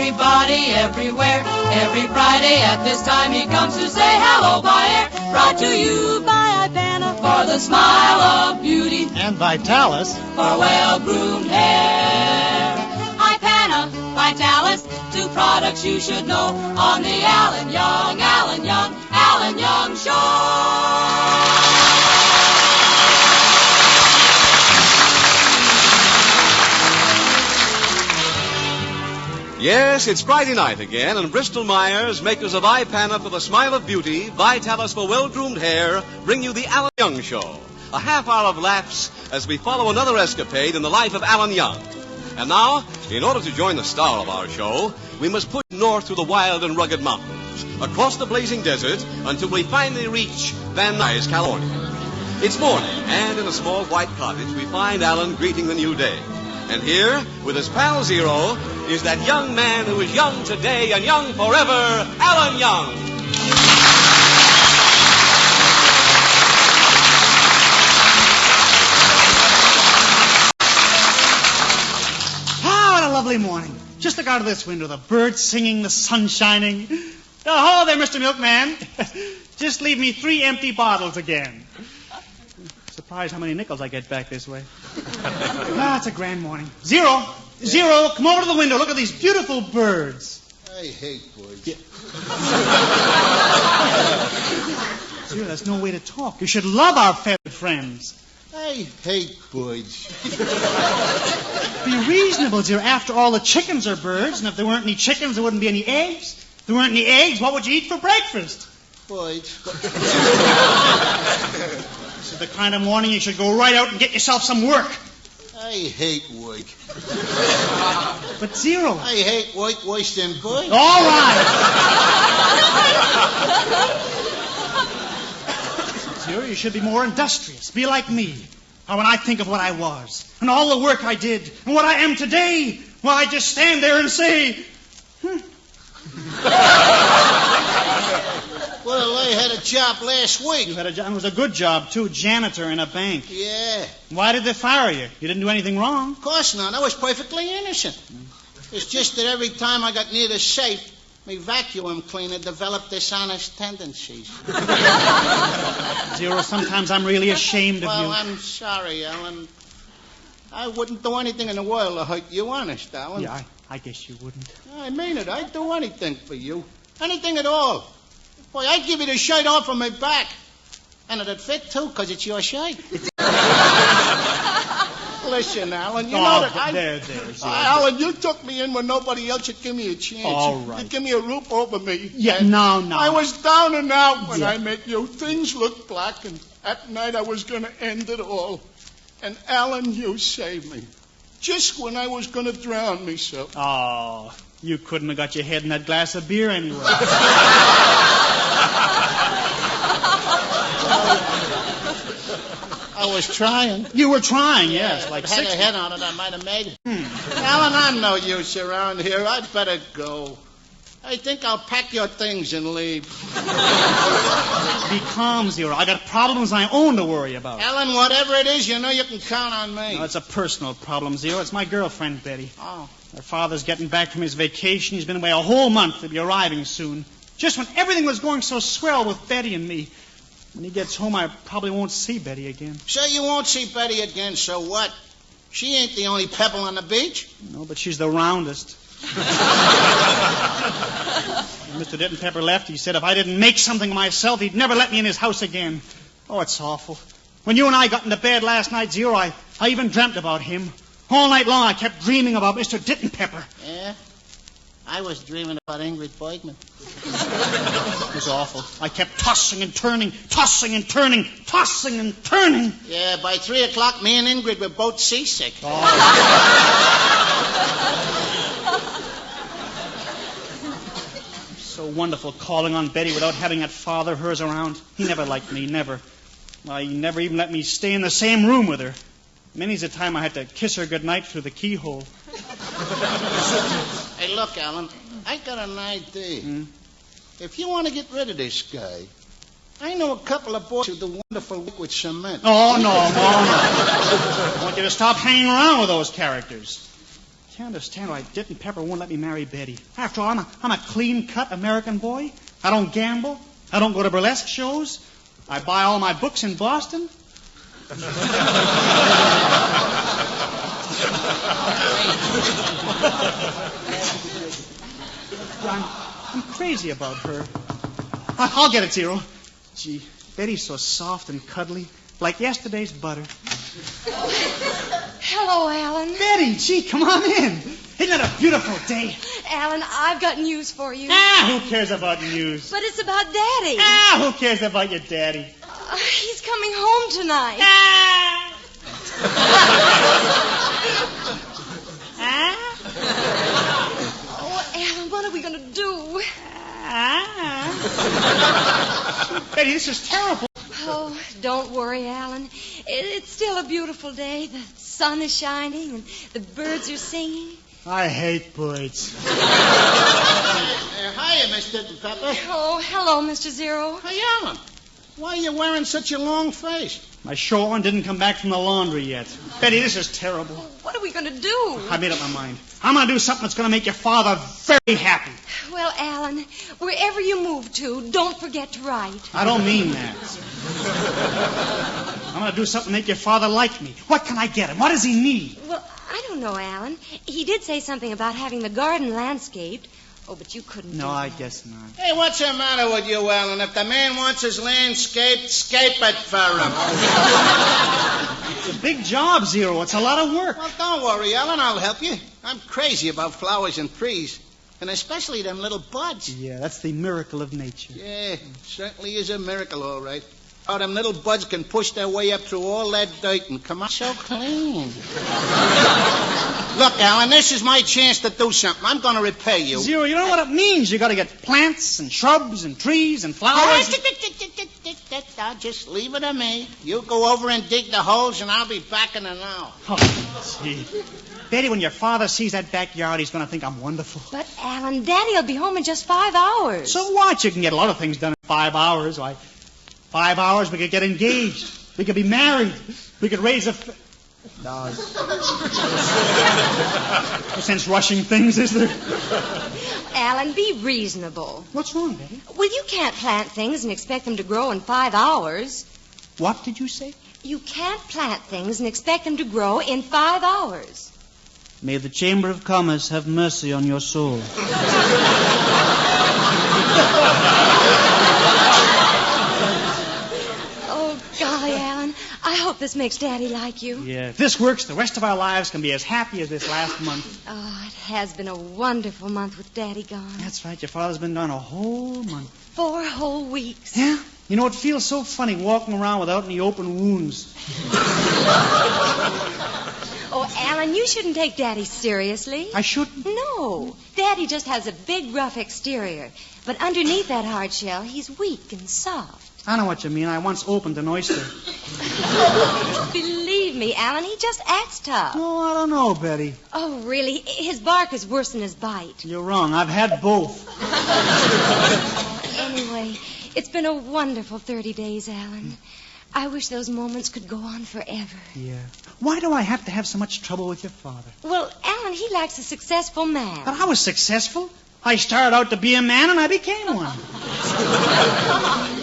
everybody, everywhere. Every Friday at this time he comes to say hello by air. Brought to you by Ipana for the smile of beauty. And Vitalis for well-groomed hair. Ipana, Vitalis, two products you should know on the Alan Young Show. Yes, it's Friday night again, and Bristol Myers, makers of Ipana for the smile of beauty, Vitalis for well-groomed hair, bring you the Alan Young Show. A half hour of laughs as we follow another escapade in the life of Alan Young. And now, in order to join the star of our show, we must push north through the wild and rugged mountains, across the blazing desert, until we finally reach Van Nuys, California. It's morning, and in a small white cottage, we find Alan greeting the new day. And here, with his pal Zero, is that young man who is young today and young forever, Alan Young. Ah, what a lovely morning. Just look out of this window, the birds singing, the sun shining. Oh, there, Mr. Milkman. Just leave me 3 empty bottles again. Surprised how many nickels I get back this way. It's a grand morning. Zero, come over to the window. Look at these beautiful birds. I hate birds. Yeah. Zero, that's no way to talk. You should love our feathered friends. I hate birds. Be reasonable, Zero. After all, the chickens are birds, and if there weren't any chickens, there wouldn't be any eggs. If there weren't any eggs, what would you eat for breakfast? Birds. This is the kind of morning you should go right out and get yourself some work. I hate work. But Zero... I hate work worse than birds. All right. Zero, you should be more industrious. Be like me. Now, when I think of what I was, and all the work I did, and what I am today, well, I just stand there and say... Well, I had a job last week. You had a job. It was a good job, too. Janitor in a bank. Yeah. Why did they fire you? You didn't do anything wrong. Of course not. I was perfectly innocent. It's just that every time I got near the safe, my vacuum cleaner developed dishonest tendencies. Zero, sometimes I'm really ashamed of you. Well, I'm sorry, Alan. I wouldn't do anything in the world to hurt you, honest, Alan. Yeah, I guess you wouldn't. I mean it. I'd do anything for you. Anything at all. Boy, I'd give you the shirt off of my back. And it'd fit, too, because it's your shirt. Listen, Alan, you know that There, Alan, you took me in when nobody else would give me a chance. All right. You'd give me a roof over me. Yeah, no. I was down and out when I met you. Things looked black, and at night I was going to end it all. And, Alan, you saved me. Just when I was going to drown myself. Oh, you couldn't have got your head in that glass of beer anyway. I was trying. You were trying, yes. If Like I had a head on it, I might have made it. Alan, I'm no use around here. I'd better go. I think I'll pack your things and leave. Be calm, Zero. I got problems of my own to worry about. Alan, whatever it is, you know you can count on me. No, it's a personal problem, Zero. It's my girlfriend, Betty. Oh. Her father's getting back from his vacation. He's been away a whole month. He'll be arriving soon. Just when everything was going so swell with Betty and me. When he gets home, I probably won't see Betty again. So you won't see Betty again, so what? She ain't the only pebble on the beach. No, but she's the roundest. When Mr. Denton Pepper left, he said if I didn't make something of myself, he'd never let me in his house again. Oh, it's awful. When you and I got into bed last night, Zero, I even dreamt about him. All night long, I kept dreaming about Mr. Denton Pepper. Yeah? I was dreaming about Ingrid Bergman. It was awful. I kept tossing and turning. Yeah, by 3 o'clock, me and Ingrid were both seasick. Oh. So wonderful calling on Betty without having that father of hers around. He never liked me, never. Why, he never even let me stay in the same room with her. Many's the time I had to kiss her goodnight through the keyhole. Hey, look, Alan, I got an idea. If you want to get rid of this guy, I know a couple of boys who do wonderful work with cement. Oh, no. I want you to stop hanging around with those characters. can't understand why Dit and Pepper won't let me marry Betty. After all, I'm a clean-cut American boy. I don't gamble. I don't go to burlesque shows. I buy all my books in Boston. I'm crazy about her. I'll get it, Zero. Gee, Betty's so soft and cuddly, like yesterday's butter. Hello, Alan. Betty, gee, come on in. Isn't it a beautiful day? Alan, I've got news for you. Who cares about news? But it's about Daddy. Who cares about your daddy? He's coming home tonight. Oh, Alan, what are we going to do? Betty, this is terrible. Oh, don't worry, Alan. It's still a beautiful day. The sun is shining and the birds are singing. I hate birds. Hiya, Mr. Pepper. Oh, hello, Mr. Zero. Hey, Alan. Why are you wearing such a long face? My short one didn't come back from the laundry yet. Betty, this is terrible. What are we going to do? I made up my mind. I'm going to do something that's going to make your father very happy. Well, Alan, wherever you move to, don't forget to write. I don't mean that. I'm going to do something to make your father like me. What can I get him? What does he need? Well, I don't know, Alan. He did say something about having the garden landscaped. Oh, but you couldn't do No, I that. guess not. Hey, what's the matter with you, Alan? If the man wants his landscape, scape it for him. It's a big job, Zero. It's a lot of work. Well, don't worry, Alan. I'll help you. I'm crazy about flowers and trees, and especially them little buds. Yeah, that's the miracle of nature. Yeah, certainly is a miracle, all right. How them little buds can push their way up through all that dirt and come out so clean. Look, Alan, this is my chance to do something. I'm going to repay you. Zero, you know what it means. You got to get plants and shrubs and trees and flowers. Just leave it to me. You go over and dig the holes, and I'll be back in an hour. Oh, gee. Betty, when your father sees that backyard, he's going to think I'm wonderful. But, Alan, Daddy'll be home in just 5 hours. So what? You can get a lot of things done in 5 hours. Why, 5 hours, we could get engaged. We could be married. We could raise a... No. No sense rushing things, is there? Alan, be reasonable. What's wrong, Betty? Well, you can't plant things and expect them to grow in 5 hours. What did you say? You can't plant things and expect them to grow in 5 hours. May the Chamber of Commerce have mercy on your soul. Oh, golly, Alan. I hope this makes Daddy like you. Yeah, if this works, the rest of our lives can be as happy as this last month. Oh, it has been a wonderful month with Daddy gone. That's right. Your father's been gone a whole month. 4 whole weeks. Yeah? You know, it feels so funny walking around without any open wounds. Oh, Alan, you shouldn't take Daddy seriously. I shouldn't? No. Daddy just has a big, rough exterior. But underneath that hard shell, he's weak and soft. I know what you mean. I once opened an oyster. Believe me, Alan, he just acts tough. Oh, I don't know, Betty. Oh, really? His bark is worse than his bite. You're wrong. I've had both. Anyway, it's been a wonderful 30 days, Alan. I wish those moments could go on forever. Yeah. Why do I have to have so much trouble with your father? Well, Alan, he lacks a successful man. But I was successful. I started out to be a man, and I became one.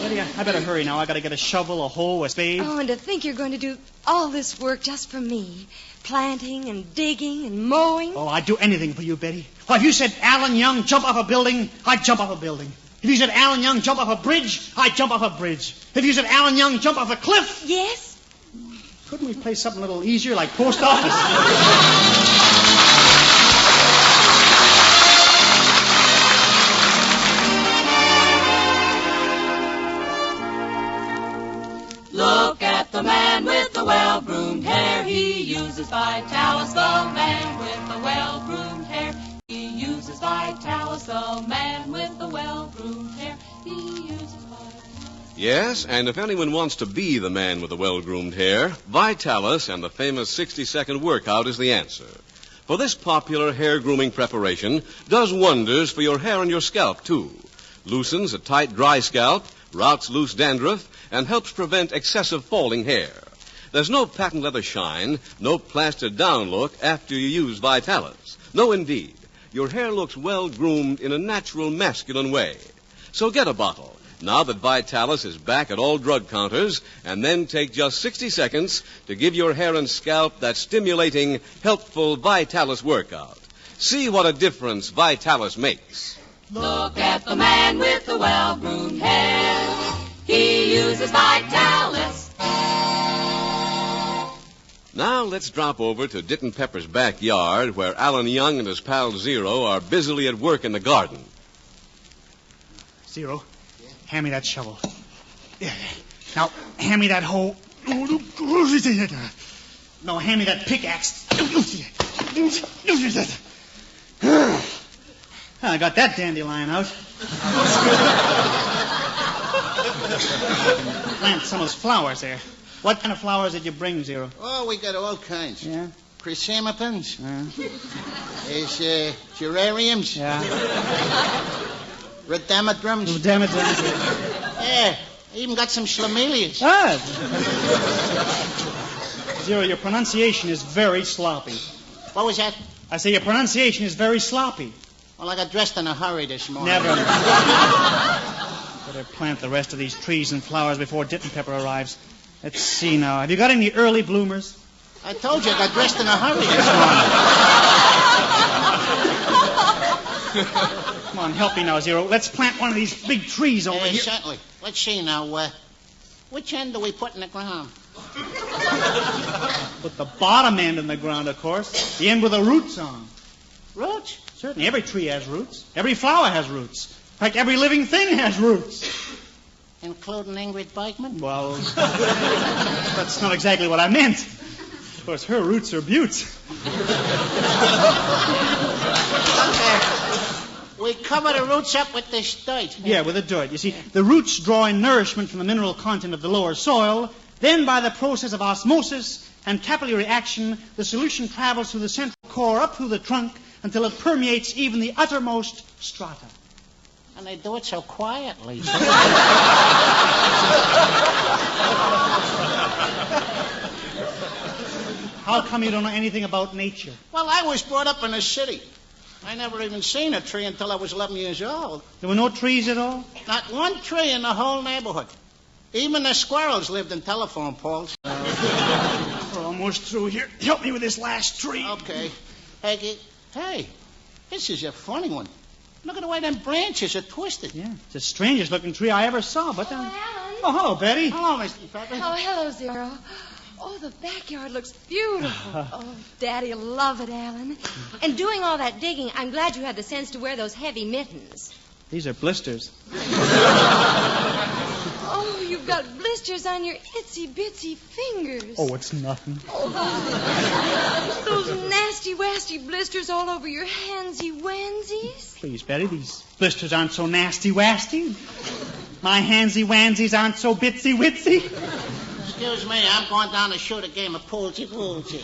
Betty, I better hurry now. I got to get a shovel, a hoe, a spade. Oh, and to think you're going to do all this work just for me. Planting and digging and mowing. Oh, I'd do anything for you, Betty. Well, if you said, Alan Young, jump off a building, I'd jump off a building. If you said, Alan Young, jump off a bridge, I'd jump off a bridge. If you said, Alan Young, jump off a cliff... Yes? Couldn't we play something a little easier, like post office? Look at the man with the well-groomed hair. He uses Vitalis, the man with the well-groomed hair. He uses Vitalis, the man with the well-groomed hair. He uses Vitalis. Yes, and if anyone wants to be the man with the well-groomed hair, Vitalis and the famous 60-second workout is the answer. For this popular hair grooming preparation does wonders for your hair and your scalp, too. Loosens a tight, dry scalp, routs loose dandruff, and helps prevent excessive falling hair. There's no patent leather shine, no plastered down look after you use Vitalis. No, indeed. Your hair looks well-groomed in a natural, masculine way. So get a bottle, now that Vitalis is back at all drug counters, and then take just 60 seconds to give your hair and scalp that stimulating, helpful Vitalis workout. See what a difference Vitalis makes. Look at the man with the well-groomed hair. He uses Vitalis. Now let's drop over to Dit and Pepper's backyard, where Alan Young and his pal Zero are busily at work in the garden. Zero, hand me that shovel. Yeah. Now, hand me that hoe. No, hand me that pickaxe. I got that dandelion out. Plant some of those flowers there. What kind of flowers did you bring, Zero? Oh, we got all kinds. Yeah? Chrysanthemums. There's geraniums. Yeah. Rhododendrons. Rhododendrons. Yeah, I even got some schlumelias. Ah. Zero, your pronunciation is very sloppy. What was that? I say your pronunciation is very sloppy. Well, I got dressed in a hurry this morning. Never. Better plant the rest of these trees and flowers before Dit and Pepper arrives. Let's see now. Have you got any early bloomers? I told you I got dressed in a hurry this morning. Come on, help me now, Zero. Let's plant one of these big trees over here. Certainly. Let's see now. Which end do we put in the ground? Put the bottom end in the ground, of course. The end with the roots on. Roots? Certainly. Every tree has roots. Every flower has roots. In fact, every living thing has roots. Including Ingrid Bergman? Well, that's not exactly what I meant. Of course, her roots are buttes. We cover the roots up with this dirt. Yeah, with the dirt. You see, the roots draw in nourishment from the mineral content of the lower soil. Then, by the process of osmosis and capillary action, the solution travels through the central core up through the trunk until it permeates even the uttermost strata. And they do it so quietly. How come you don't know anything about nature? Well, I was brought up in a city. I never even seen a tree until I was 11 years old. There were no trees at all? Not one tree in the whole neighborhood. Even the squirrels lived in telephone poles. We're almost through here. Help me with this last tree. Okay. Hey, this is a funny one. Look at the way them branches are twisted. Yeah, it's the strangest looking tree I ever saw. But Alan. Oh, hello, Betty. Hello, Mr. Pepper. Oh, hello, Zero. Oh, the backyard looks beautiful. Oh, Daddy'll love it, Alan. And doing all that digging, I'm glad you had the sense to wear those heavy mittens. These are blisters. Oh, you've got blisters on your itsy-bitsy fingers. Oh, it's nothing. Oh, those nasty-wasty blisters all over your handsy-wansies. Please, Betty, these blisters aren't so nasty-wasty. My handsy-wansies aren't so bitsy-witsy. Excuse me, I'm going down to shoot a game of poolsy-poolsy.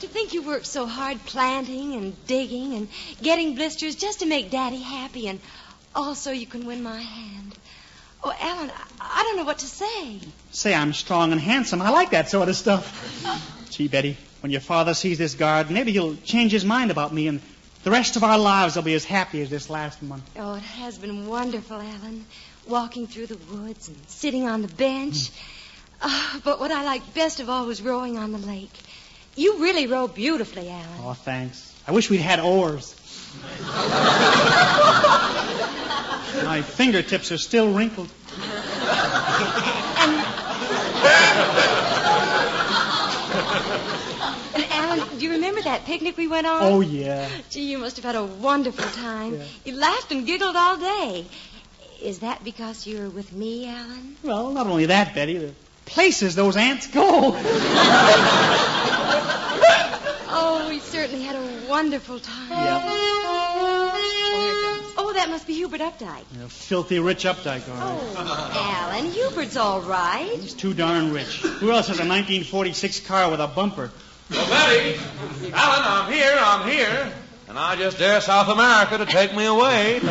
To think you worked so hard planting and digging and getting blisters just to make Daddy happy, and also you can win my hand. Oh, Alan, I don't know what to say. Say I'm strong and handsome. I like that sort of stuff. Gee, Betty, when your father sees this garden, maybe he'll change his mind about me, and the rest of our lives will be as happy as this last one. Oh, it has been wonderful, Alan, walking through the woods and sitting on the bench. But what I liked best of all was rowing on the lake. You really row beautifully, Alan. Oh, thanks. I wish we'd had oars. My fingertips are still wrinkled. And Alan, do you remember that picnic we went on? Oh, yeah. Gee, you must have had a wonderful time. Yeah. You laughed and giggled all day. Is that because you were with me, Alan? Well, not only that, Betty. The places those ants go. Oh, we certainly had a wonderful time. Yeah. Oh, that must be Hubert Updike. Yeah, filthy rich Updike, all right. Oh, Alan, Hubert's all right. He's too darn rich. Who else has a 1946 car with a bumper? Well, Betty, Alan, I'm here. And I just dare South America to take me away.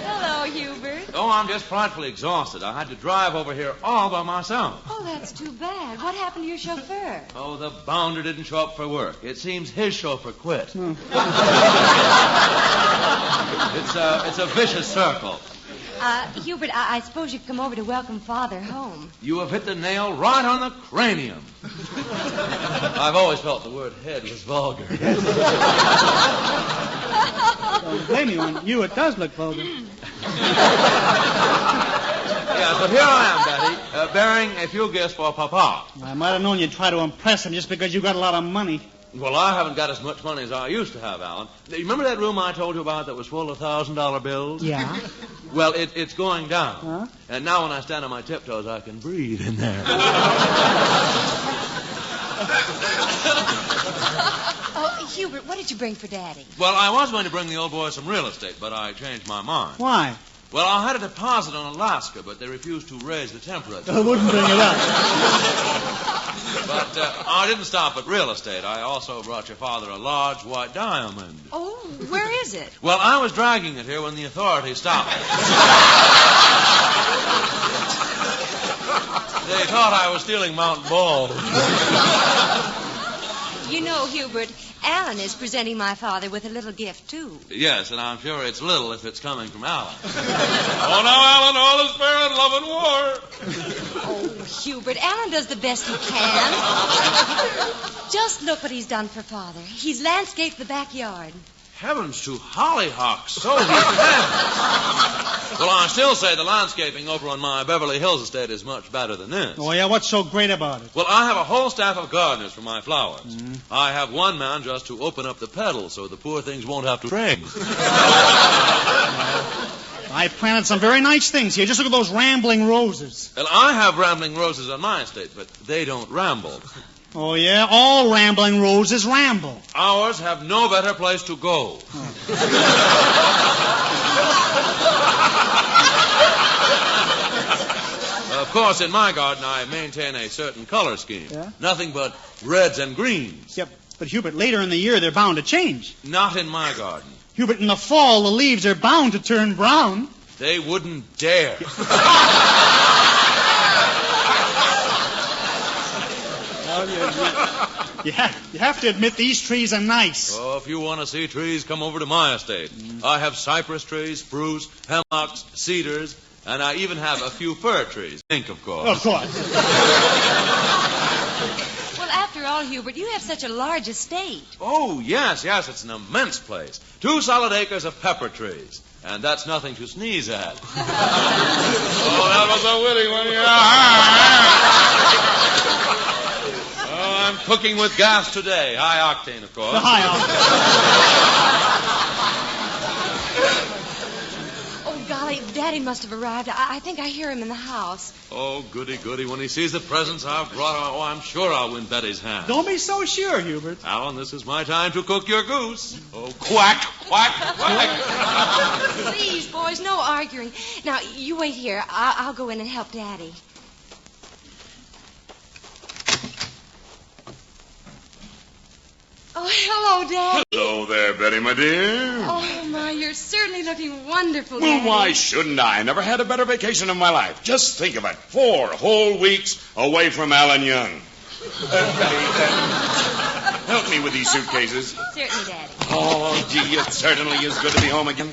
Hello, Hubert. Oh, I'm just frightfully exhausted. I had to drive over here all by myself. Oh, that's too bad. What happened to your chauffeur? Oh, the bounder didn't show up for work. It seems his chauffeur quit. It's a vicious circle. Hubert, I suppose you've come over to welcome Father home. You have hit the nail right on the cranium. I've always felt the word head was vulgar. Don't blame you on you. It does look vulgar. Yeah, but here I am, Daddy, bearing a few gifts for Papa. I might have known you'd try to impress him just because you got a lot of money. Well, I haven't got as much money as I used to have, Alan. You remember that room I told you about that was full of $1,000 bills? Yeah. Well, it's going down. Huh? And now when I stand on my tiptoes, I can breathe in there. Oh, Hubert, what did you bring for Daddy? Well, I was going to bring the old boy some real estate, but I changed my mind. Why? Well, I had a deposit on Alaska, but they refused to raise the temperature. I wouldn't bring it up. But I didn't stop at real estate. I also brought your father a large white diamond. Oh, where is it? Well, I was dragging it here when the authorities stopped me. They thought I was stealing Mountain Balls. You know, Hubert, Alan is presenting my father with a little gift, too. Yes, and I'm sure it's little if it's coming from Alan. Oh, now, Alan, all is fair in love and war. Oh, Hubert, Alan does the best he can. Just look what he's done for Father. He's landscaped the backyard. Heavens to hollyhocks, so he can. Well, I still say the landscaping over on my Beverly Hills estate is much better than this. Oh, yeah, what's so great about it? Well, I have a whole staff of gardeners for my flowers. Mm-hmm. I have one man just to open up the petals so the poor things won't have to rain. I planted some very nice things here. Just look at those rambling roses. Well, I have rambling roses on my estate, but they don't ramble. Oh, yeah? All rambling roses ramble. Ours have no better place to go. Of course, in my garden, I maintain a certain color scheme. Yeah? Nothing but reds and greens. Yep. But, Hubert, later in the year, they're bound to change. Not in my garden. Hubert, in the fall, the leaves are bound to turn brown. They wouldn't dare. Yeah, you have to admit these trees are nice. Oh, if you want to see trees, come over to my estate. I have cypress trees, spruce, hemlocks, cedars, and I even have a few fir trees. Pink, of course. Of course. Well, after all, Hubert, you have such a large estate. Oh, yes, it's an immense place. 2 solid acres of pepper trees. And that's nothing to sneeze at. Oh, that was a witty one, Oh, I'm cooking with gas today. High octane, of course. The high octane. Oh, golly, Daddy must have arrived. I think I hear him in the house. Oh, goody. When he sees the presents I've brought, I'm sure I'll win Betty's hand. Don't be so sure, Hubert. Alan, this is my time to cook your goose. Oh, quack, quack, quack. Please, boys, no arguing. Now, you wait here. I'll go in and help Daddy. Oh, hello, Daddy. Hello there, Betty, my dear. Oh, my, you're certainly looking wonderful, Well, Daddy. why shouldn't I? Never had a better vacation of my life. Just think of it. 4 whole weeks away from Alan Young. Betty, help me with these suitcases. Certainly, Daddy. Oh, gee, it certainly is good to be home again.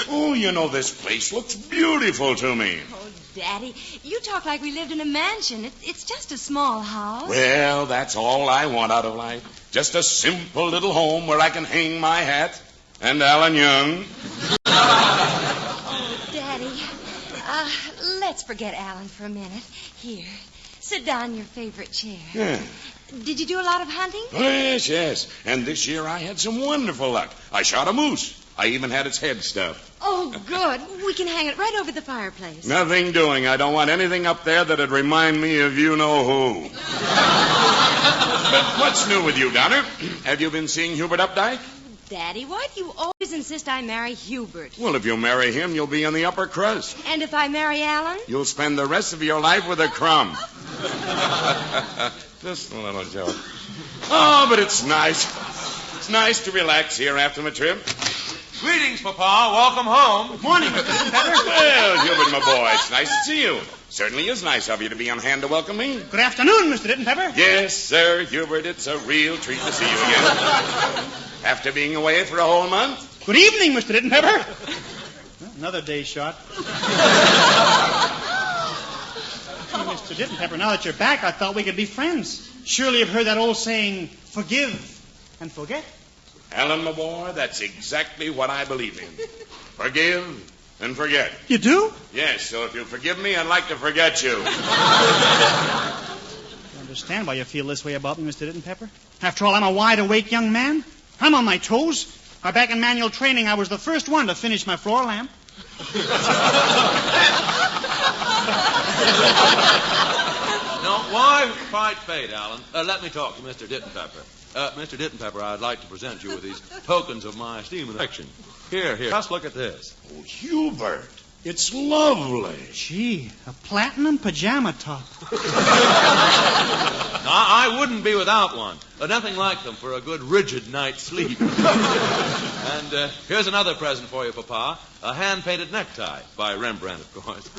Oh, you know, this place looks beautiful to me. Oh, Daddy, you talk like we lived in a mansion. It's just a small house. Well, that's all I want out of life. Just a simple little home where I can hang my hat. And Alan Young. Oh, Daddy, let's forget Alan for a minute. Here, sit down in your favorite chair. Yeah. Did you do a lot of hunting? Oh, yes. And this year I had some wonderful luck. I shot a moose. I even had its head stuffed. Oh, good. We can hang it right over the fireplace. Nothing doing. I don't want anything up there that'd remind me of you-know-who. But what's new with you, Donner? Have you been seeing Hubert Updike? Daddy, why do you always insist I marry Hubert? Well, if you marry him, you'll be in the upper crust. And if I marry Alan? You'll spend the rest of your life with a crumb. Just a little joke. Oh, but it's nice. It's nice to relax here after my trip. Greetings, Papa. Welcome home. Morning, Mr. Dittenpepper. Well, Hubert, my boy, it's nice to see you. Certainly is nice of you to be on hand to welcome me. Good afternoon, Mr. Dittenpepper. Yes, sir, Hubert, it's a real treat to see you again. After being away for a whole month. Good evening, Mr. Dittenpepper. Well, another day shot. Mr. Dittenpepper, now that you're back, I thought we could be friends. Surely you've heard that old saying, forgive and forget. Alan, my boy, that's exactly what I believe in. Forgive and forget. You do? Yes, so if you'll forgive me, I'd like to forget you. I understand why you feel this way about me, Mr. Dittenpepper. After all, I'm a wide-awake young man. I'm on my toes. Back in manual training, I was the first one to finish my floor lamp. Now, why fight fate, Alan? Let me talk to Mr. Dittenpepper. Mr. Dittenpepper, I'd like to present you with these tokens of my esteem and affection. Here, just look at this. Oh, Hubert, it's lovely. Gee, a platinum pajama top. I wouldn't be without one. Nothing like them for a good rigid night's sleep. And here's another present for you, Papa. A hand-painted necktie by Rembrandt, of course.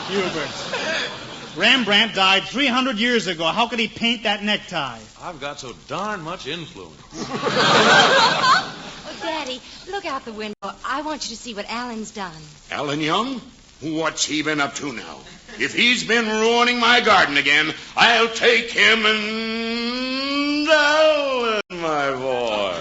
Hubert, Rembrandt died 300 years ago. How could he paint that necktie? I've got so darn much influence. Oh, Daddy, look out the window. I want you to see what Alan's done. Alan Young? What's he been up to now? If he's been ruining my garden again, I'll take him and... Alan, my boy.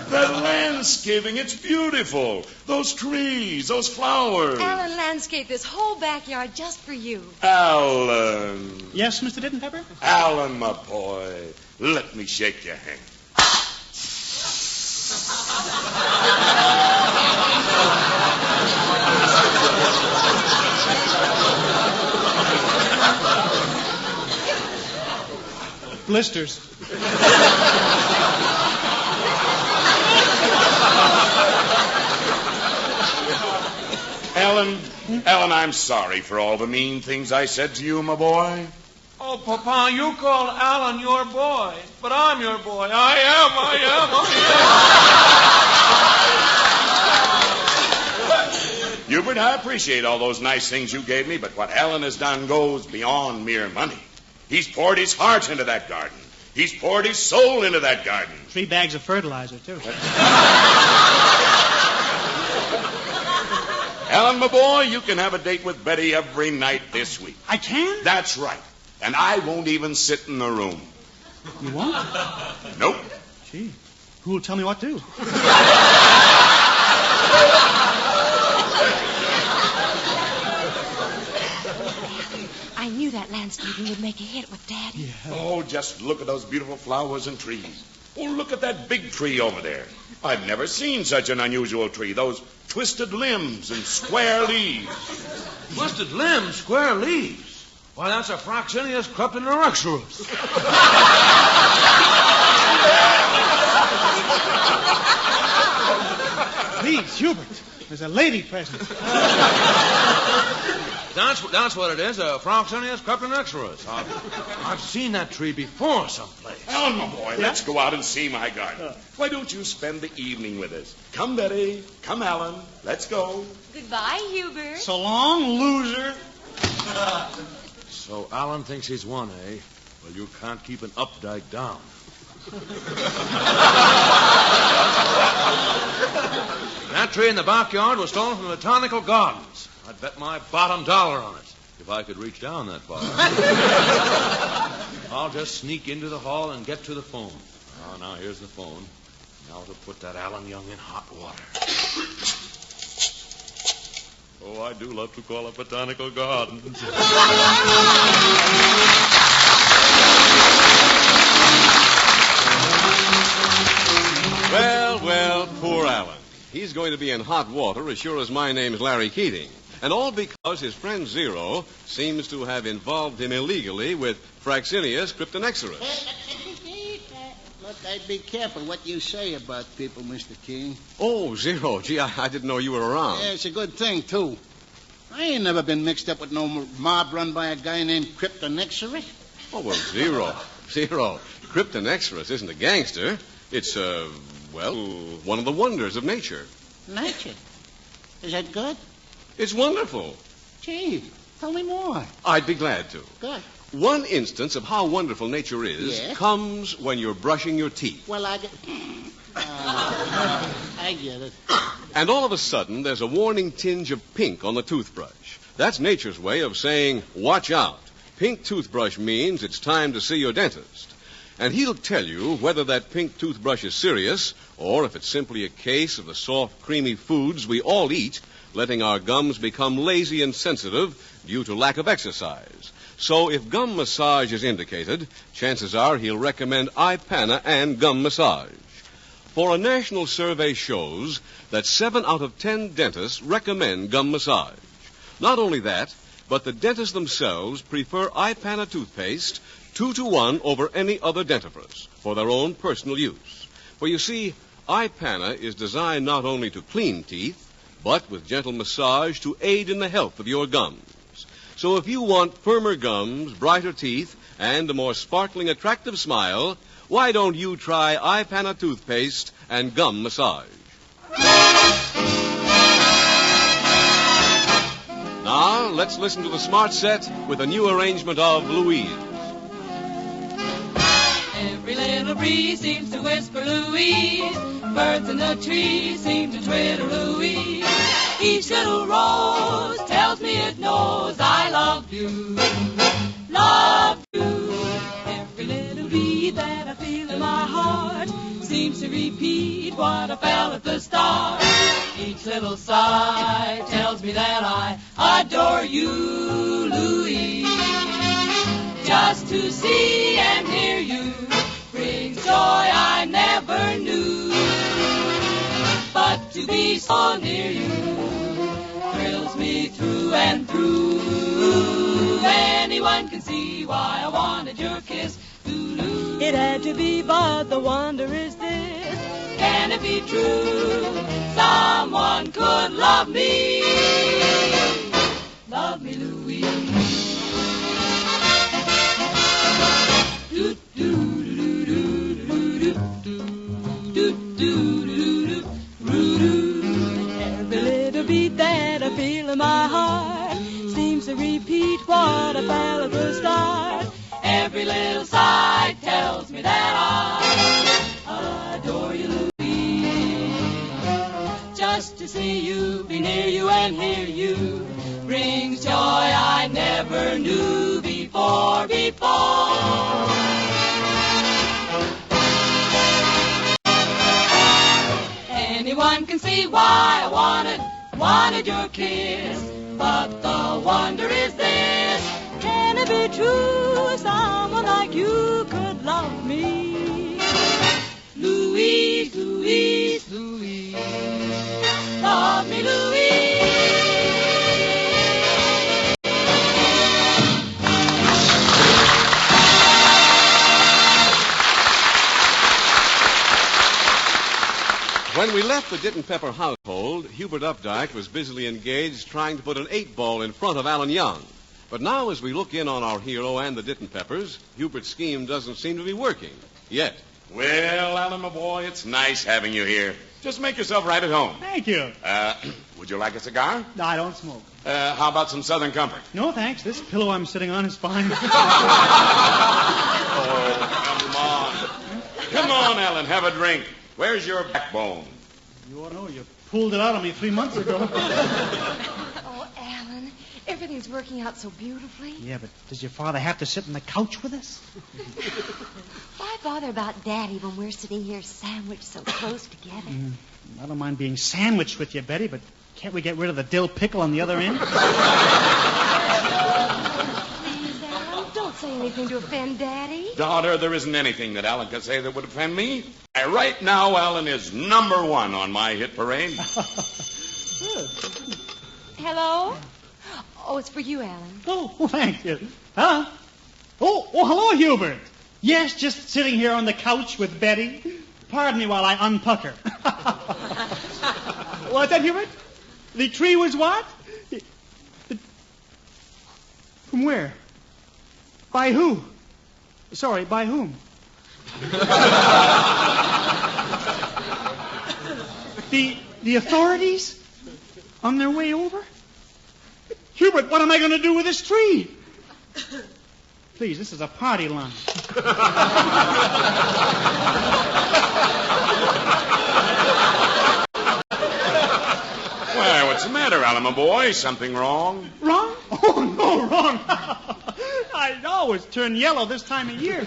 That landscaping, it's beautiful. Those trees, those flowers. Alan landscaped this whole backyard just for you. Alan. Yes, Mr. Dittenpepper? Alan, my boy. Let me shake your hand. Blisters. Alan, I'm sorry for all the mean things I said to you, my boy. Oh, Papa, you call Alan your boy, but I'm your boy. I am. Hubert, I appreciate all those nice things you gave me, but what Alan has done goes beyond mere money. He's poured his heart into that garden. He's poured his soul into that garden. 3 bags of fertilizer, too. Alan, my boy, you can have a date with Betty every night this week. I can? That's right. And I won't even sit in the room. You won't? Nope. Gee, who will tell me what to do? I knew that landscaping would make a hit with Daddy. Yeah. Oh, just look at those beautiful flowers and trees. Oh, look at that big tree over there. I've never seen such an unusual tree. Those twisted limbs and square leaves. Twisted limbs, square leaves. Why, that's a Fraxinius Cryptonorexurus. Please, Hubert, there's a lady present. That's what it is, a Fraxinius Cryptonorexurus. I've seen that tree before someplace. Alan, my boy, let's go out and see my garden. Why don't you spend the evening with us? Come, Betty. Come, Alan. Let's go. Goodbye, Hubert. So long, loser. So Alan thinks he's won, eh? Well, you can't keep an Updike down. That tree in the backyard was stolen from the Botanical Gardens. I'd bet my bottom dollar on it, if I could reach down that far. I'll just sneak into the hall and get to the phone. Oh, now here's the phone. Now to put that Alan Young in hot water. Oh, I do love to call up Botanical Gardens. Well, poor Alan. He's going to be in hot water as sure as my name's Larry Keating. And all because his friend Zero seems to have involved him illegally with Fraxinius Cryptonexurus. Look, I'd be careful what you say about people, Mr. King. Oh, Zero. Gee, I didn't know you were around. Yeah, it's a good thing, too. I ain't never been mixed up with no mob run by a guy named Cryptonexurus. Oh, well, Zero. Cryptonexurus isn't a gangster. It's a Well, one of the wonders of nature. Nature? Is that good? It's wonderful. Gee, tell me more. I'd be glad to. Good. One instance of how wonderful nature is Yes? comes when you're brushing your teeth. Well, I get it. And all of a sudden, there's a warning tinge of pink on the toothbrush. That's nature's way of saying, watch out. Pink toothbrush means it's time to see your dentist. And he'll tell you whether that pink toothbrush is serious or if it's simply a case of the soft, creamy foods we all eat, letting our gums become lazy and sensitive due to lack of exercise. So if gum massage is indicated, chances are he'll recommend iPana and gum massage. For a national survey shows that 7 out of 10 dentists recommend gum massage. Not only that, but the dentists themselves prefer iPana toothpaste 2-to-1 over any other dentifrice for their own personal use. For you see, iPana is designed not only to clean teeth, but with gentle massage to aid in the health of your gums. So if you want firmer gums, brighter teeth, and a more sparkling, attractive smile, why don't you try iPana toothpaste and gum massage? Now, let's listen to the Smart Set with a new arrangement of Louise. Every little breeze seems to whisper Louise. Birds in the trees seem to twitter Louise. Each little rose tells me it knows I love you. Love you. Every little beat that I feel in my heart seems to repeat what I felt at the start. Each little sigh tells me that I adore you, Louise. Just to see and hear you brings joy I never knew. But to be so near you thrills me through and through. Anyone can see why I wanted your kiss, Lulu. It had to be, but the wonder is this: can it be true? Someone could love me. Love me, Louise. Every little beat that I feel in my heart seems to repeat what I felt at the start. Every little sigh tells me that I adore you, Louise. Just to see you, be near you, and hear you brings joy I never knew before. Anyone can see why I wanted your kiss, but the wonder is this: can it be true? Someone like you could love me, Louise, Louise, Louise. Love me, Louise. When we left the Dit and Pepper household, Hubert Updike was busily engaged trying to put an 8-ball in front of Alan Young. But now, as we look in on our hero and the Dit and Peppers, Hubert's scheme doesn't seem to be working. Yet. Well, Alan, my boy, it's nice having you here. Just make yourself right at home. Thank you. Would you like a cigar? No, I don't smoke. How about some Southern Comfort? No, thanks. This pillow I'm sitting on is fine. Come on, Alan, have a drink. Where's your backbone? You ought to know. You pulled it out on me 3 months ago. Oh, Alan, everything's working out so beautifully. Yeah, but does your father have to sit on the couch with us? Why bother about Daddy when we're sitting here sandwiched so close together? I don't mind being sandwiched with you, Betty, but can't we get rid of the dill pickle on the other end? Please, Alan, don't say anything to offend Daddy. Daughter, there isn't anything that Alan can say that would offend me. Right now, Alan is number 1 on my hit parade. Hello? Oh, it's for you, Alan. Oh, thank you. Huh? Oh, hello, Hubert. Yes, just sitting here on the couch with Betty. Pardon me while I unpucker. What's that, Hubert? The tree was what? From where? By who? Sorry, by whom? The authorities? On their way over? Hubert, what am I going to do with this tree? Please, this is a party line. Well, what's the matter, Alan, my boy? Something wrong? Wrong? Oh, no, wrong. I always turn yellow this time of year.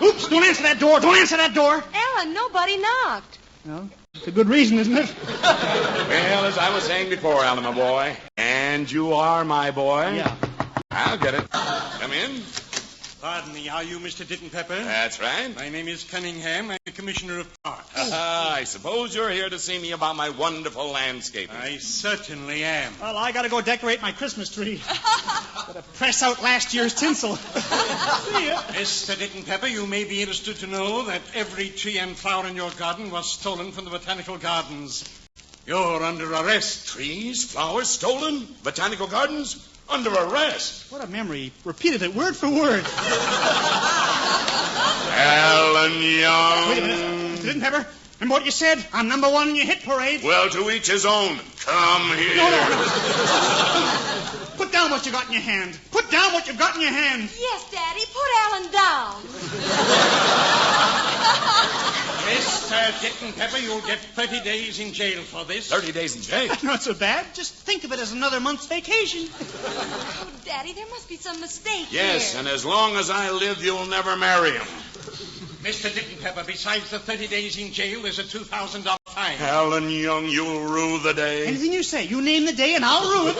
Oops, don't answer that door. Don't answer that door. Alan, nobody knocked. Well, it's a good reason, isn't it? Well, as I was saying before, Alan, my boy, and you are my boy. Yeah. I'll get it. Come in. Pardon me, are you Mr. Dittenpepper? That's right. My name is Cunningham. I'm the Commissioner of Parks. I suppose you're here to see me about my wonderful landscaping. I certainly am. Well, I got to go decorate my Christmas tree. Got to press out last year's tinsel. See ya. Mr. Dittenpepper, you may be interested to know that every tree and flower in your garden was stolen from the Botanical Gardens. You're under arrest. Trees, flowers, stolen? Botanical gardens? Under arrest. What a memory. Repeated it word for word. Alan Young. Wait a minute. Mr. Dittenpepper, remember what you said? I'm number one in your hit parade. Well, to each his own. Come here. No. Put down what you got in your hand. Put down what you've got in your hand. Yes, Daddy, put Alan down. Mr. Dittenpepper, you'll get 30 days in jail for this. 30 days in jail. That's not so bad. Just think of it as another month's vacation. Oh, Daddy, there must be some mistake Yes, here. and as long as I live, you'll never marry him. Mr. Dittenpepper, besides the 30 days in jail, there's a $2,000 fine. Alan Young, you'll rue the day. Anything you say. You name the day and I'll rue it.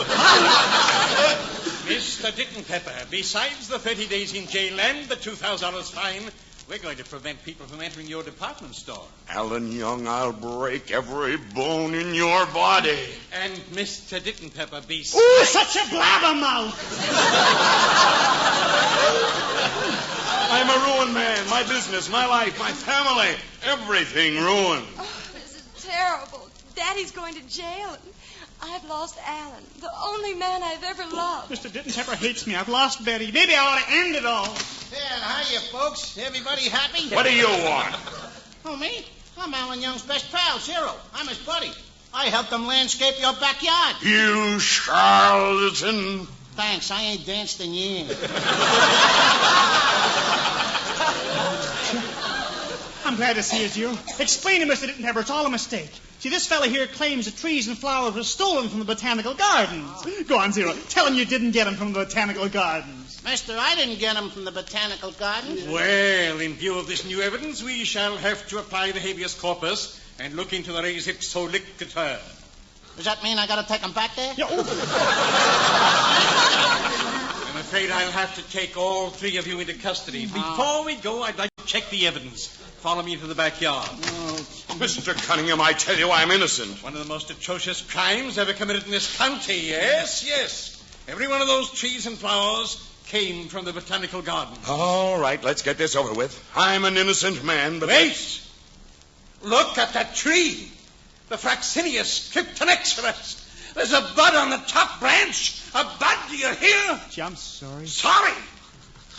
Mr. Dittenpepper, besides the 30 days in jail and the $2,000 fine, we're going to prevent people from entering your department store. Alan Young, I'll break every bone in your body. And Mr. Dittenpepper, besides... Ooh, such a blabbermouth. I'm a ruined man. My business, my life, my family, everything ruined. Oh, this is terrible. Daddy's going to jail. I've lost Alan, the only man I've ever loved. Mr. Dittenpepper hates me. I've lost Betty. Maybe I ought to end it all. Well, hiya, folks. Everybody happy? What do you want? Oh, me? I'm Alan Young's best pal, Zero. I'm his buddy. I helped him landscape your backyard. You charlatan. Thanks, I ain't danced in years. I'm glad to see you, Zero. Explain to Mr. Dittenpepper it's all a mistake. See, this fella here claims the trees and flowers were stolen from the Botanical Gardens. Go on, Zero. Tell him you didn't get them from the Botanical Gardens. Mister, I didn't get him from the Botanical Gardens. Well, in view of this new evidence, we shall have to apply the habeas corpus and look into the res ipsa lictor. Does that mean I gotta take him back there? Yeah, I'm afraid I'll have to take all three of you into custody. Before we go, I'd like to check the evidence. Follow me to the backyard. Mr. Cunningham, I tell you I'm innocent. One of the most atrocious crimes ever committed in this county. Yes. Every one of those trees and flowers came from the Botanical Garden. All right, let's get this over with. I'm an innocent man, but... Wait! Look at that tree. The Fraxinius cryptonexorus. There's a bud on the top branch. A bud, do you hear? Gee, I'm sorry. Sorry.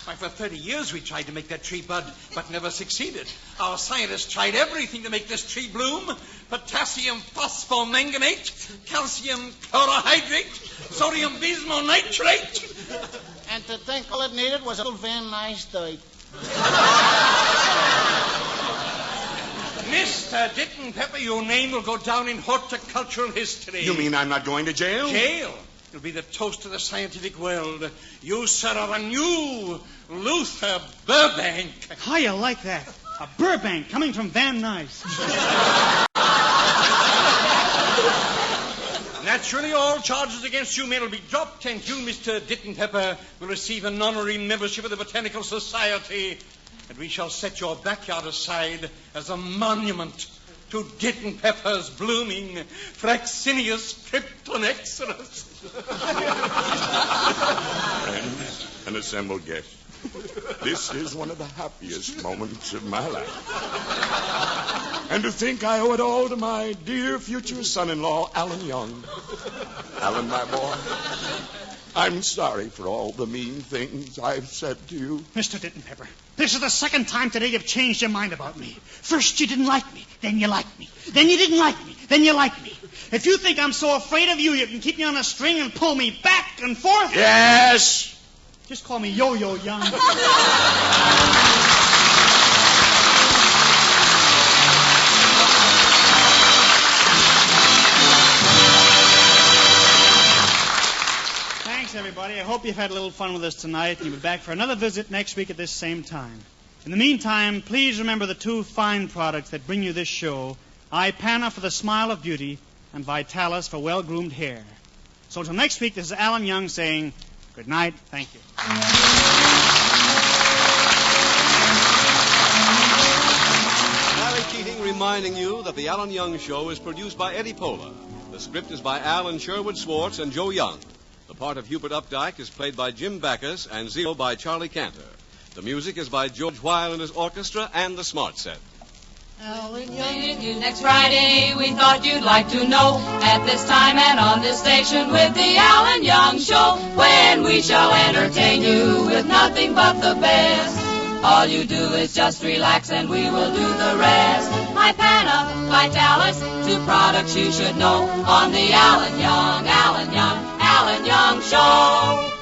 Why, for 30 years we tried to make that tree bud, but never succeeded. Our scientists tried everything to make this tree bloom. Potassium phosphomanganate, calcium chlorohydrate, sodium bismonitrate. And to think all it needed was a little Van Nuys dirt. Mr. Dittenpepper, your name will go down in horticultural history. You mean I'm not going to jail? Jail? You'll be the toast of the scientific world. You, sir, are a new Luther Burbank. How you like that? A Burbank coming from Van Nuys. Naturally, all charges against you men will be dropped, and you, Mr. Dittenpepper, will receive an honorary membership of the Botanical Society, and we shall set your backyard aside as a monument to Dittenpepper's blooming Fraxinius cryptonexorus. Friends and assembled guests, this is one of the happiest moments of my life. And to think I owe it all to my dear future son-in-law, Alan Young. Alan, my boy, I'm sorry for all the mean things I've said to you. Mr. Dittenpepper, this is the second time today you've changed your mind about me. First you didn't like me, then you liked me. Then you didn't like me. Then you like me. If you think I'm so afraid of you, you can keep me on a string and pull me back and forth. Yes. Just call me Yo-Yo Young. Thanks, everybody. I hope you've had a little fun with us tonight, and you'll be back for another visit next week at this same time. In the meantime, please remember the two fine products that bring you this show, Ipana for the smile of beauty and Vitalis for well-groomed hair. So until next week, this is Alan Young saying good night. Thank you. Larry Keating reminding you that the Alan Young Show is produced by Eddie Pola. The script is by Alan Sherwood Swartz and Joe Young. The part of Hubert Updike is played by Jim Backus and Zero by Charlie Cantor. The music is by George Weil and his orchestra and the Smart Set. Alan Young and you next Friday, we thought you'd like to know, at this time and on this station with the Alan Young Show, when we shall entertain you with nothing but the best. All you do is just relax and we will do the rest. Ipana, Vitalis, two products you should know on the Alan Young Show.